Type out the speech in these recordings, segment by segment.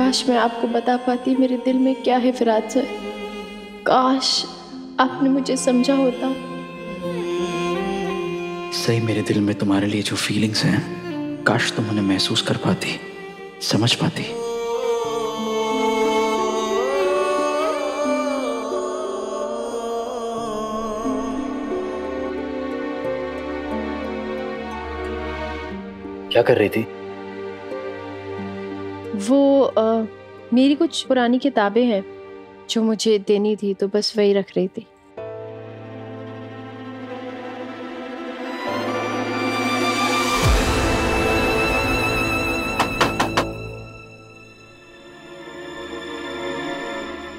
काश मैं आपको बता पाती मेरे दिल में क्या है फिराद सर। काश आपने मुझे समझा होता। सही, मेरे दिल में तुम्हारे लिए जो फीलिंग्स हैं, काश तुम उन्हें महसूस कर पाती, समझ पाती। क्या कर रही थी? वो मेरी कुछ पुरानी किताबें हैं जो मुझे देनी थी, तो बस वही रख रही थी।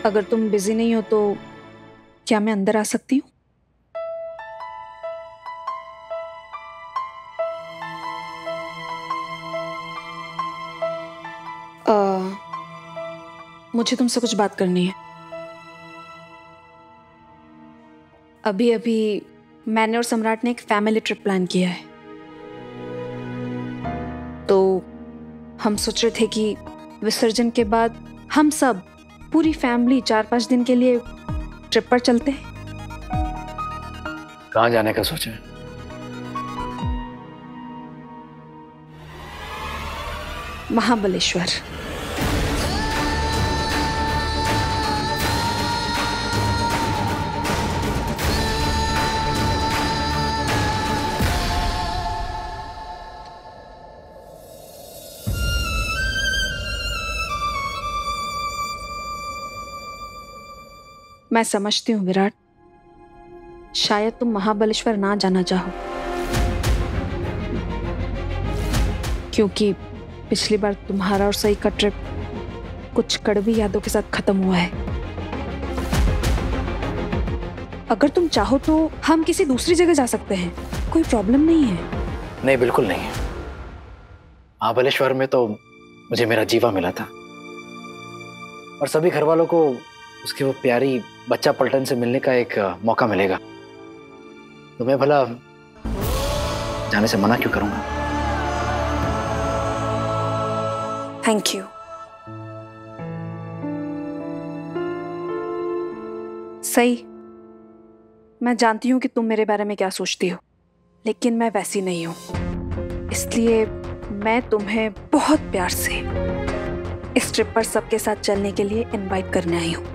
अगर तुम बिजी नहीं हो तो क्या मैं अंदर आ सकती हूँ? मुझे तुमसे कुछ बात करनी है। अभी अभी मैंने और सम्राट ने एक फैमिली ट्रिप प्लान किया है, तो हम सोच रहे थे कि विसर्जन के बाद हम सब पूरी फैमिली 4-5 दिन के लिए ट्रिप पर चलते हैं। कहाँ जाने का सोचा है? महाबलेश्वर। मैं समझती हूँ विराट, शायद तुम महाबलेश्वर ना जाना चाहो, क्योंकि पिछली बार तुम्हारा और सई का ट्रिप कुछ कड़वी यादों के साथ खत्म हुआ है। अगर तुम चाहो तो हम किसी दूसरी जगह जा सकते हैं, कोई प्रॉब्लम नहीं है। नहीं, बिल्कुल नहीं है। महाबलेश्वर में तो मुझे मेरा जीवा मिला था, और सभी घर वालों को उसकी वो प्यारी बच्चा पलटन से मिलने का एक मौका मिलेगा, तो मैं भला जाने से मना क्यों करूंगा? Thank you. सही, मैं जानती हूँ कि तुम मेरे बारे में क्या सोचती हो, लेकिन मैं वैसी नहीं हूँ। इसलिए मैं तुम्हें बहुत प्यार से इस ट्रिप पर सबके साथ चलने के लिए इनवाइट करने आई हूँ।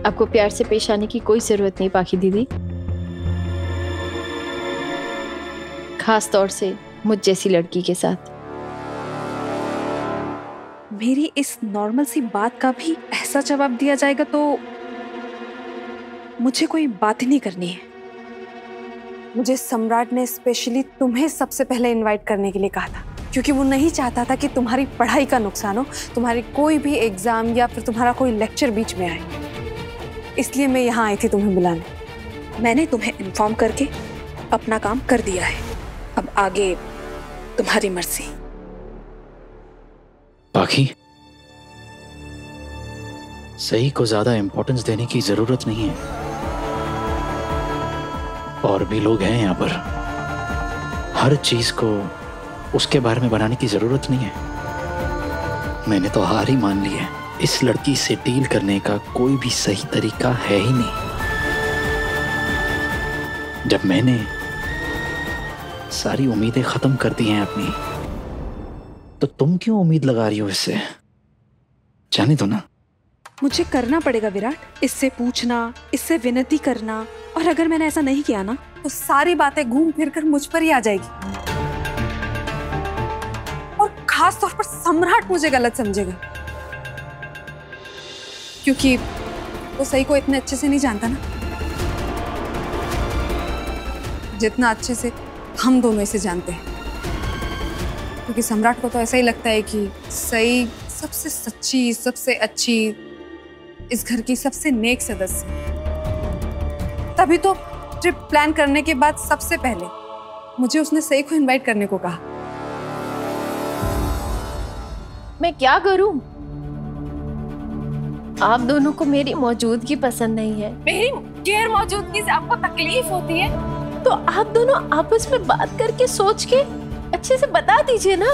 आपको प्यार से पेश आने की कोई जरूरत नहीं पाखी दीदी, खास तौर से मुझ जैसी लड़की के साथ। मेरी इस नॉर्मल सी बात का भी ऐसा जवाब दिया जाएगा तो मुझे कोई बात ही नहीं करनी है। मुझे सम्राट ने स्पेशली तुम्हें सबसे पहले इनवाइट करने के लिए कहा था, क्योंकि वो नहीं चाहता था कि तुम्हारी पढ़ाई का नुकसान हो, तुम्हारी कोई भी एग्जाम या फिर तुम्हारा कोई लेक्चर बीच में आए। इसलिए मैं यहाँ आई थी तुम्हें बुलाने। मैंने तुम्हें इन्फॉर्म करके अपना काम कर दिया है, अब आगे तुम्हारी मर्जी। पाखी, सही को ज्यादा इंपॉर्टेंस देने की जरूरत नहीं है। और भी लोग हैं यहाँ पर, हर चीज को उसके बारे में बनाने की जरूरत नहीं है। मैंने तो हार ही मान ली है। इस लड़की से डील करने का कोई भी सही तरीका है ही नहीं। जब मैंने सारी उम्मीदें खत्म कर दी हैं अपनी, तो तुम क्यों उम्मीद लगा रही हो इससे? जाने दो ना। मुझे करना पड़ेगा विराट, इससे पूछना, इससे विनती करना, और अगर मैंने ऐसा नहीं किया ना तो सारी बातें घूम फिर कर मुझ पर ही आ जाएगी, और खास तौर पर सम्राट मुझे गलत समझेगा, क्योंकि वो सही को इतने अच्छे से नहीं जानता ना, जितना अच्छे से हम दोनों इसे जानते हैं। क्योंकि सम्राट को तो ऐसा ही लगता है कि सही सबसे सच्ची, सबसे अच्छी, इस घर की सबसे नेक सदस्य। तभी तो ट्रिप प्लान करने के बाद सबसे पहले मुझे उसने सही को इनवाइट करने को कहा। मैं क्या करूं? आप दोनों को मेरी मौजूदगी पसंद नहीं है। मेरी गैर मौजूदगी से आपको तकलीफ होती है? तो आप दोनों आपस में बात करके सोच के अच्छे से बता दीजिए ना।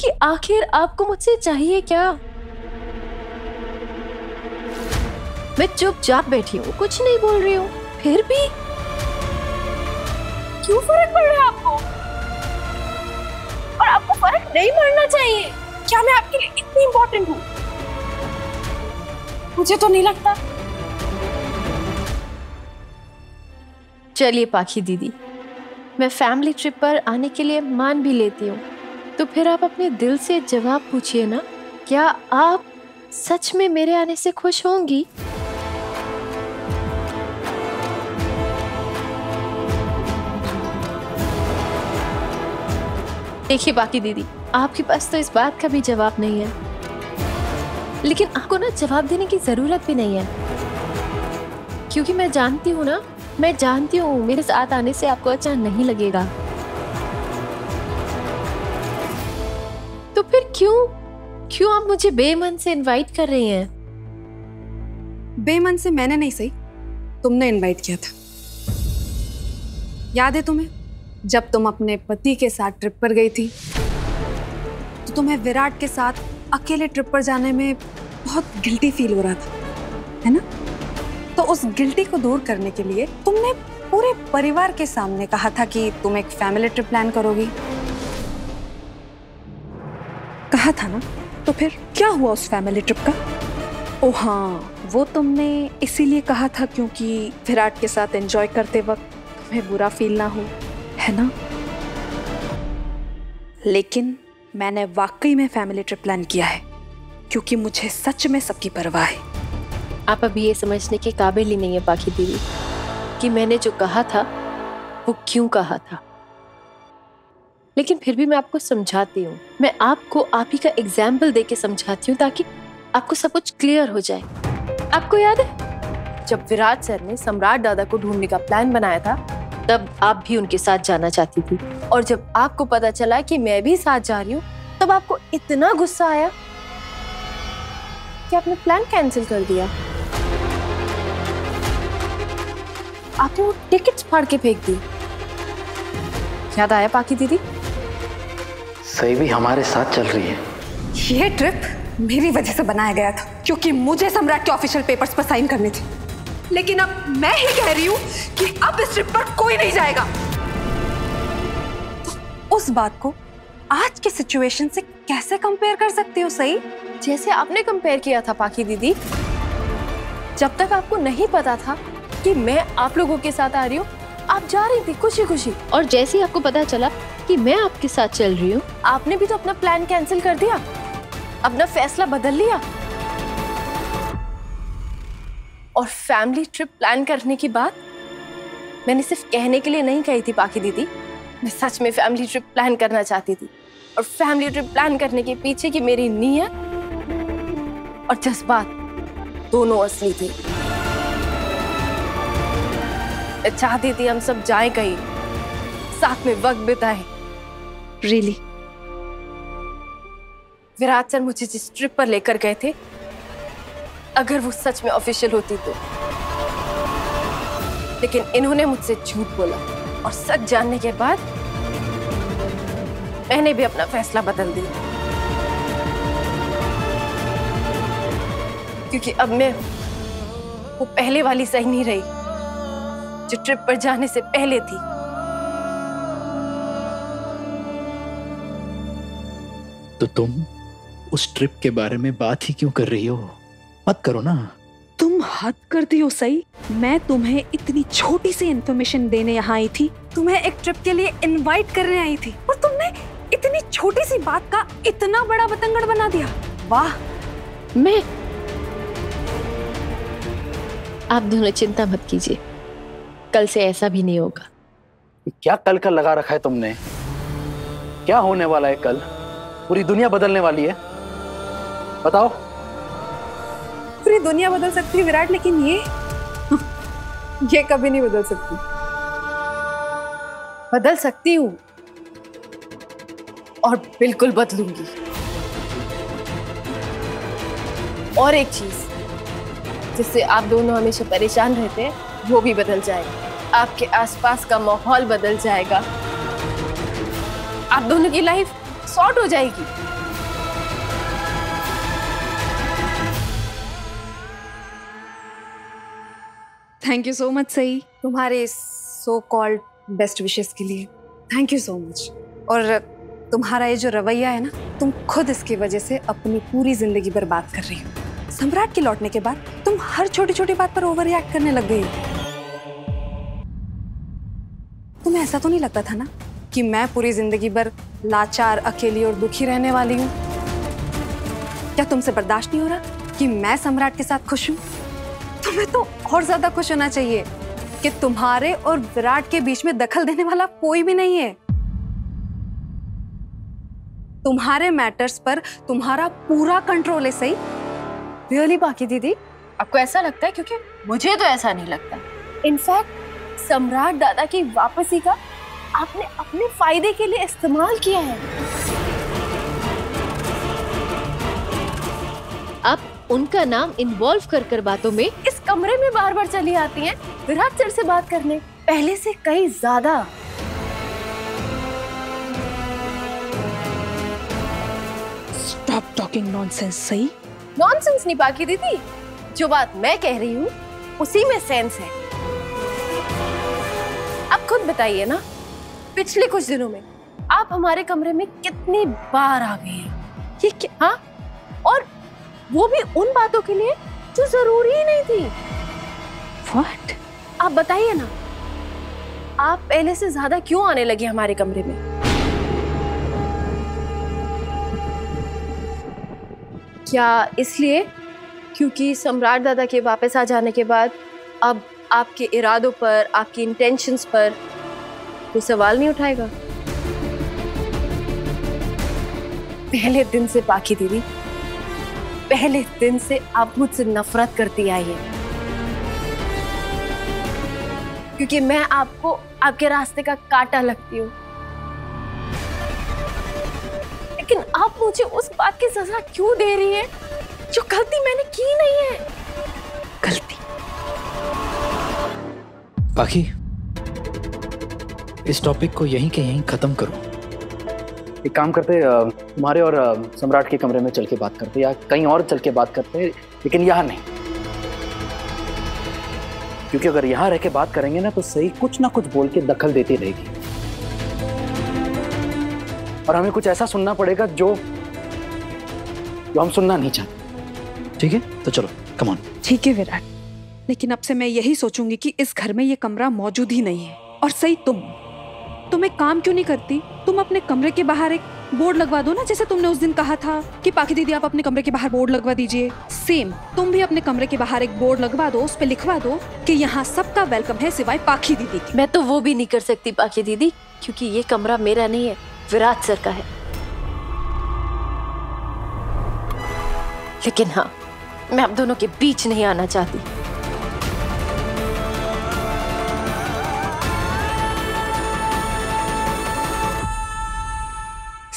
कि आखिर आपको मुझसे चाहिए क्या। मैं चुपचाप बैठी हूँ, कुछ नहीं बोल रही हूँ, फिर भी क्यों फर्क पड़ रहा है आपको? और आपको फर्क नहीं पड़ना चाहिए। क्या मैं आपके लिए इतनी इंपॉर्टेंट हूँ? मुझे तो नहीं लगता। चलिए पाखी दीदी, मैं फैमिली ट्रिप पर आने के लिए मान भी लेती हूँ, तो फिर आप अपने दिल से जवाब पूछिए ना, क्या आप सच में मेरे आने से खुश होंगी? देखिए बाकी दीदी, आपके पास तो इस बात का भी जवाब नहीं है, लेकिन आपको ना जवाब देने की जरूरत भी नहीं है, क्योंकि मैं जानती हूँ ना, मैं जानती हूँ मेरे साथ आने से आपको अच्छा नहीं लगेगा। तो फिर क्यों आप मुझे बेमन से इनवाइट कर रही हैं? बेमन से मैंने नहीं, सही तुमने इनवाइट किया था। याद है तुम्हें, जब तुम अपने पति के साथ ट्रिप पर गई थी तो तुम्हें विराट के साथ अकेले ट्रिप पर जाने में बहुत गिल्टी फील हो रहा था, है ना? तो उस गिल्टी को दूर करने के लिए तुमने पूरे परिवार के सामने कहा था कि तुम एक फैमिली ट्रिप प्लान करोगी। कहा था ना? तो फिर क्या हुआ उस फैमिली ट्रिप का? ओ हाँ, वो तुमने इसीलिए कहा था क्योंकि विराट के साथ एंजॉय करते वक्त तुम्हें बुरा फील ना हो, है ना? लेकिन मैंने वाकई में फैमिली ट्रिप प्लान किया है, क्योंकि मुझे सच में सबकी परवाह है। आप अभी ये समझने के काबिल ही नहीं है पाखी दीदी कि मैंने जो कहा था वो क्यों कहा था, लेकिन फिर भी मैं आपको समझाती हूँ। मैं आपको आप ही का एग्जाम्पल देके समझाती हूँ ताकि आपको सब कुछ क्लियर हो जाए। आपको याद है जब विराट सर ने सम्राट दादा को ढूंढने का प्लान बनाया था, तब आप भी उनके साथ जाना चाहती थी, और जब आपको पता चला कि मैं भी साथ जा रही हूँ, तब आपको इतना गुस्सा आया कि आपने प्लान कैंसिल कर दिया। आपने वो टिकट्स फाड़ के फेंक दी। याद आया पाखी दीदी? सही भी हमारे साथ चल रही है। ये ट्रिप मेरी वजह से बनाया गया था, क्योंकि मुझे सम्राट के ऑफिशियल पेपर्स पर साइन करने थे। लेकिन अब मैं ही कह रही हूँ कि अब इस ट्रिप पर कोई नहीं जाएगा। तो उस बात को आज के सिचुएशन से कैसे कंपेयर कर सकते हो? सही जैसे आपने कंपेयर किया था पाखी दीदी, जब तक आपको नहीं पता था कि मैं आप लोगों के साथ आ रही हूँ, आप जा रही थी खुशी खुशी, और जैसे ही आपको पता चला कि मैं आपके साथ चल रही हूँ, आपने भी तो अपना प्लान कैंसिल कर दिया, अपना फैसला बदल लिया। और फैमिली ट्रिप प्लान करने की बात मैंने सिर्फ कहने के लिए नहीं कही थी पाखी दीदी, मैं सच में फैमिली ट्रिप प्लान करना चाहती थी, और फैमिली ट्रिप प्लान करने के पीछे की मेरी नीयत और जज्बात दोनों असली थे। मैं चाहती थी हम सब जाएं कहीं, साथ में वक्त बिताएं। रियली? विराट सर मुझे जिस ट्रिप पर लेकर गए थे, अगर वो सच में ऑफिशियल होती तो, लेकिन इन्होंने मुझसे झूठ बोला, और सच जानने के बाद मैंने भी अपना फैसला बदल दिया, क्योंकि अब मैं वो पहले वाली सही नहीं रही जो ट्रिप पर जाने से पहले थी। तो तुम उस ट्रिप के बारे में बात ही क्यों कर रही हो? मत करो ना। तुम हद करती हो। सही, मैं तुम्हें इतनी छोटी सी इंफॉर्मेशन देने यहाँ आई थी, तुम्हें एक ट्रिप के लिए इनवाइट करने आई थी, और तुमने इतनी छोटी सी बात का इतना बड़ा बतंगड़ बना दिया। वाह! मैं आप दोनों चिंता मत कीजिए, कल से ऐसा भी नहीं होगा। क्या कल का लगा रखा है तुमने? क्या होने वाला है कल? पूरी दुनिया बदलने वाली है, बताओ। पूरी दुनिया बदल सकती है विराट, लेकिन ये कभी नहीं बदल सकती। बदल सकती हूँ, और बिल्कुल बदलूंगी। और एक चीज जिससे आप दोनों हमेशा परेशान रहते हैं, वो भी बदल जाएगा। आपके आसपास का माहौल बदल जाएगा, आप दोनों की लाइफ सॉर्ट हो जाएगी। थैंक यू सो मच सही, तुम्हारे सो कॉल्ड बेस्ट विशेस के लिए थैंक यू सो मच। और तुम्हारा ये जो रवैया है ना, तुम खुद इसकी वजह से अपनी पूरी जिंदगी बर्बाद कर रही हो। सम्राट के लौटने के बाद तुम हर छोटी छोटी बात पर ओवर रिएक्ट करने लग गई हो। तुम्हें ऐसा तो नहीं लगता था ना कि मैं पूरी जिंदगी भर लाचार, अकेली और दुखी रहने वाली हूँ? क्या तुमसे बर्दाश्त नहीं हो रहा कि मैं सम्राट के साथ खुश हूँ? तुम्हें तो और ज्यादा खुश होना चाहिए कि तुम्हारे और विराट के बीच में दखल देने वाला कोई भी नहीं है। तुम्हारे मैटर्स पर तुम्हारा पूरा कंट्रोल है। सही? रियली बाकी दीदी, आपको ऐसा लगता है? क्योंकि मुझे तो ऐसा नहीं लगता। इनफैक्ट सम्राट दादा की वापसी का आपने अपने फायदे के लिए इस्तेमाल किया है। आप उनका नाम इन्वॉल्व कर बातों में इस कमरे में बार बार चली आती हैं विराट सर से बात करने, पहले से कहीं ज्यादा। Stop talking nonsense. सही? नॉनसेंस नहीं बाकी दीदी, जो बात मैं कह रही हूँ उसी में सेंस है। आप खुद बताइए ना, पिछले कुछ दिनों में आप हमारे कमरे में कितनी बार आ गए हैं? ये क्या? हाँ, और वो भी उन बातों के लिए जो जरूरी ही नहीं थी। What? आप बताइए ना, आप पहले से ज्यादा क्यों आने लगे हमारे कमरे में? क्या इसलिए क्योंकि सम्राट दादा के वापस आ जाने के बाद अब आपके इरादों पर, आपकी इंटेंशंस पर कोई सवाल नहीं उठाएगा? पहले दिन से बाकी दीदी, पहले दिन से आप मुझसे नफरत करती आई है, क्योंकि मैं आपको आपके रास्ते का कांटा लगती हूँ। लेकिन आप मुझे उस बात की सजा क्यों दे रही है जो गलती मैंने की नहीं है? गलती? बाकी इस टॉपिक को यहीं के यहीं खत्म करो। एक काम करते, तुम्हारे और सम्राट के कमरे में चल के बात करते, या कहीं और चल के बात करते, लेकिन यहाँ नहीं। क्योंकि अगर यहाँ रह के बात करेंगे ना तो सही कुछ ना कुछ बोल के दखल देती रहेगी, और हमें कुछ ऐसा सुनना पड़ेगा जो हम सुनना नहीं चाहते। ठीक है? तो चलो, कम ऑन। ठीक है विराट, लेकिन अब से मैं यही सोचूंगी कि इस घर में ये कमरा मौजूद ही नहीं है। और सही, तुम एक काम क्यों नहीं करती? तुम अपने कमरे के बाहर एक बोर्ड लगवा दो ना, जैसे तुमने उस दिन कहा था कि पाखी दीदी आप अपने कमरे के बाहर बोर्ड लगवा दीजिए। सेम तुम भी अपने कमरे के बाहर एक बोर्ड लगवा दो, उस पे लिखवा दो कि यहाँ सबका वेलकम है सिवाय पाखी दीदी के। मैं तो वो भी नहीं कर सकती पाखी दीदी, क्योंकि ये कमरा मेरा नहीं है, विराट सर का है। लेकिन हाँ, मैं आप दोनों के बीच नहीं आना चाहती।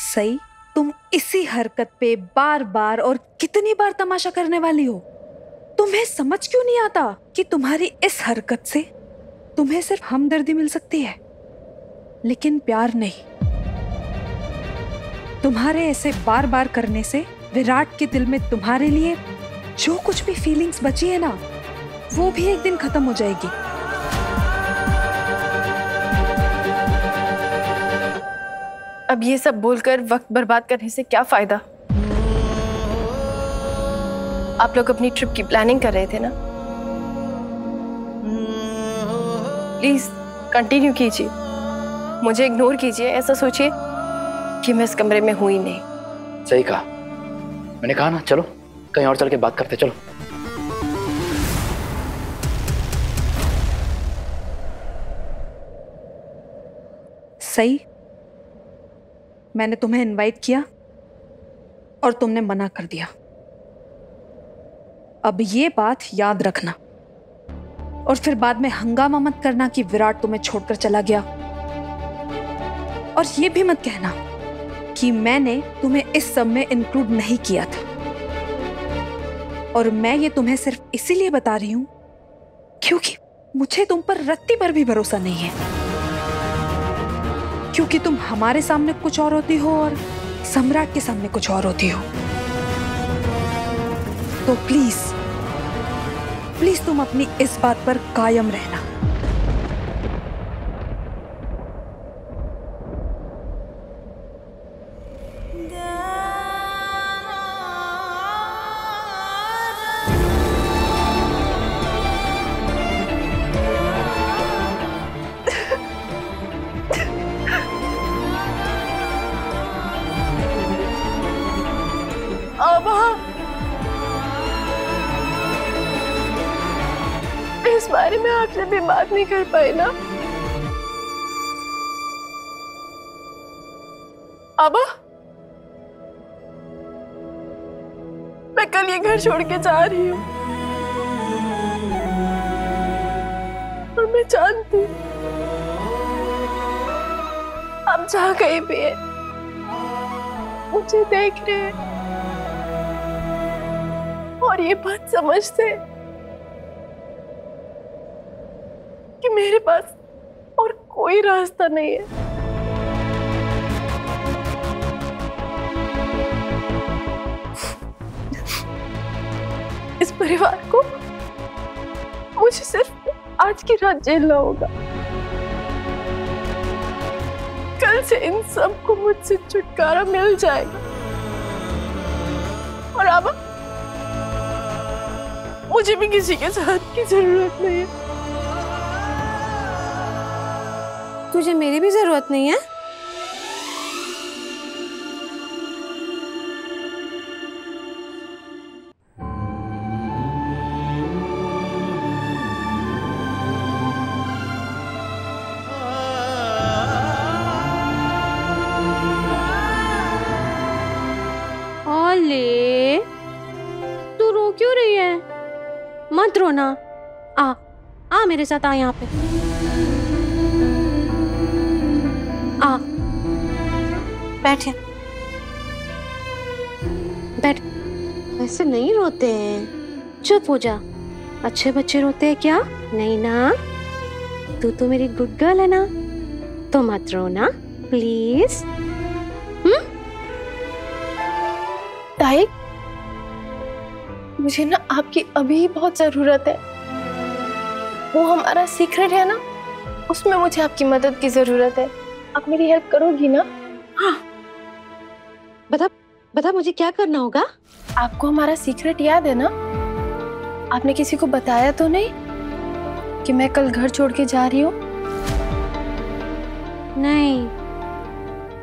सही, तुम इसी हरकत पे बार बार और कितनी बार तमाशा करने वाली हो? तुम्हें समझ क्यों नहीं आता कि तुम्हारी इस हरकत से तुम्हें सिर्फ हमदर्दी मिल सकती है, लेकिन प्यार नहीं। तुम्हारे ऐसे बार बार करने से विराट के दिल में तुम्हारे लिए जो कुछ भी फीलिंग्स बची है ना, वो भी एक दिन खत्म हो जाएगी। अब ये सब बोलकर वक्त बर्बाद करने से क्या फायदा? आप लोग अपनी ट्रिप की प्लानिंग कर रहे थे ना? प्लीज कंटिन्यू कीजिए, मुझे इग्नोर कीजिए। ऐसा सोचिए कि मैं इस कमरे में हूं ही नहीं। सही कहा, मैंने कहा ना, चलो कहीं और चल के बात करते। चलो। सही, मैंने तुम्हें इनवाइट किया और तुमने मना कर दिया। अब ये बात याद रखना, और फिर बाद में हंगामा मत करना कि विराट तुम्हें छोड़कर चला गया। और ये भी मत कहना कि मैंने तुम्हें इस सब में इंक्लूड नहीं किया था। और मैं ये तुम्हें सिर्फ इसीलिए बता रही हूं क्योंकि मुझे तुम पर रत्ती पर भी भरोसा नहीं है, क्योंकि तुम हमारे सामने कुछ और होती हो और सम्राट के सामने कुछ और होती हो। तो प्लीज प्लीज तुम अपनी इस बात पर कायम रहना। इस बारे में आपसे भी बात नहीं कर पाए ना। आबा, मैं कल ये घर छोड़ के जा रही हूँ और मैं जानती हूँ आप जहाँ कहीं भी हैं मुझे देख रहे हैं और ये बात समझते हैं कि मेरे पास और कोई रास्ता नहीं है। इस परिवार को मुझे सिर्फ आज की रात झेलना होगा। कल से इन सबको मुझसे छुटकारा मिल जाएगा। और अब मुझे भी किसी के साथ की जरूरत नहीं है। तुझे मेरी भी जरूरत नहीं है। ओले, तू रो क्यों रही है? मत रोना। आ मेरे साथ, आ यहाँ पे आ। बैठ यहाँ, बैठ। ऐसे नहीं रोते हैं, चुप हो जा। अच्छे बच्चे रोते हैं क्या? नहीं ना। तू तो मेरी गुड गर्ल है ना, तो मत रोना प्लीज। ताई, मुझे ना आपकी अभी बहुत जरूरत है। वो हमारा सीक्रेट है ना, उसमें मुझे आपकी मदद की जरूरत है। आप मेरी हेल्प करोगी ना? हाँ, बता मुझे क्या करना होगा? आपको हमारा सीक्रेट याद है ना? आपने किसी को बताया तो नहीं कि मैं कल घर छोड़ के जा रही हूँ? नहीं,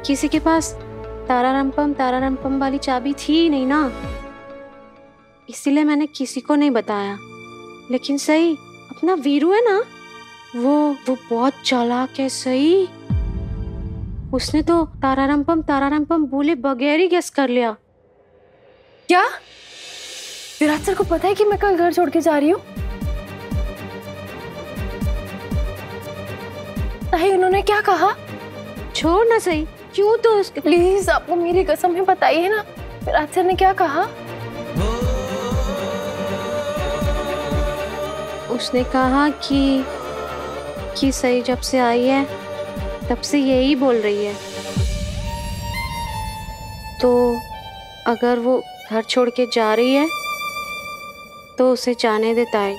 किसी के पास तारारंपम वाली चाबी थी ही नहीं ना, इसीलिए मैंने किसी को नहीं बताया। लेकिन सही, अपना वीरू है ना, वो बहुत चालाक है। सही, उसने तो तारारंपम बोले बगैर ही गेस कर लिया। क्या विराट सर को पता है कि मैं कल घर छोड़ के जा रही हूँ? ताई, उन्होंने क्या कहा? छोड़ ना सही, क्यों तो उसके। प्लीज आपको मेरी कसम है, बताइए ना विराट सर ने क्या कहा? उसने कहा कि सही जब से आई है तब से यही बोल रही है। तो अगर वो घर छोड़ के जा रही है तो उसे जाने देता है।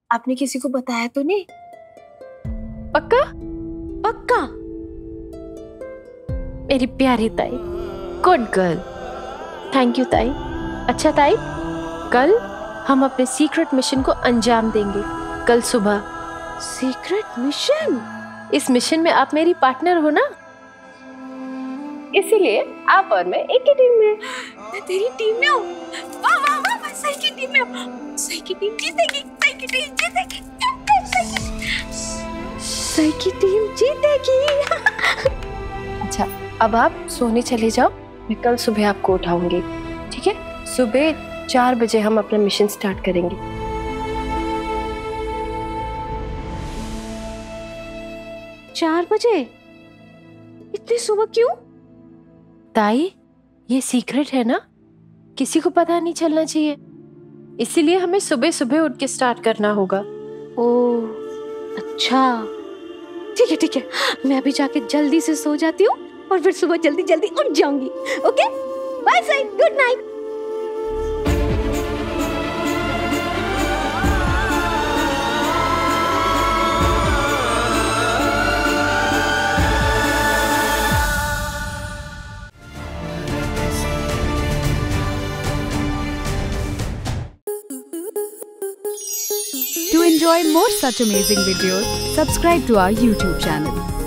आपने किसी को बताया तो नहीं? पक्का? पक्का। मेरी प्यारी ताई, गुड गर्ल। थैंक यू ताई। अच्छा ताई, कल हम अपने सीक्रेट मिशन को अंजाम देंगे। कल सुबह। Secret mission? इस मिशन में आप मेरी पार्टनर हो ना, इसीलिए आप और मैं एक ही टीम में। मैं तेरी टीम में हूँ। वाह वाह वाह, मैं सही की टीम में हूँ। सही की टीम जीतेगी, सही की टीम जीतेगी, सही की टीम जीतेगी। अच्छा, अब आप सोने चले जाओ, मैं कल सुबह आपको उठाऊंगी, ठीक है? सुबह 4 बजे हम अपना मिशन स्टार्ट करेंगे। 4 बजे? इतनी सुबह क्यों? ताई, ये सीक्रेट है ना, किसी को पता नहीं चलना चाहिए, इसीलिए हमें सुबह सुबह उठ के स्टार्ट करना होगा। ओह अच्छा, ठीक है, मैं अभी जाके जल्दी से सो जाती हूँ, और फिर सुबह जल्दी जल्दी उठ जाऊंगी। Okay bye Sai, good night. To enjoy more such amazing videos, subscribe to our YouTube channel.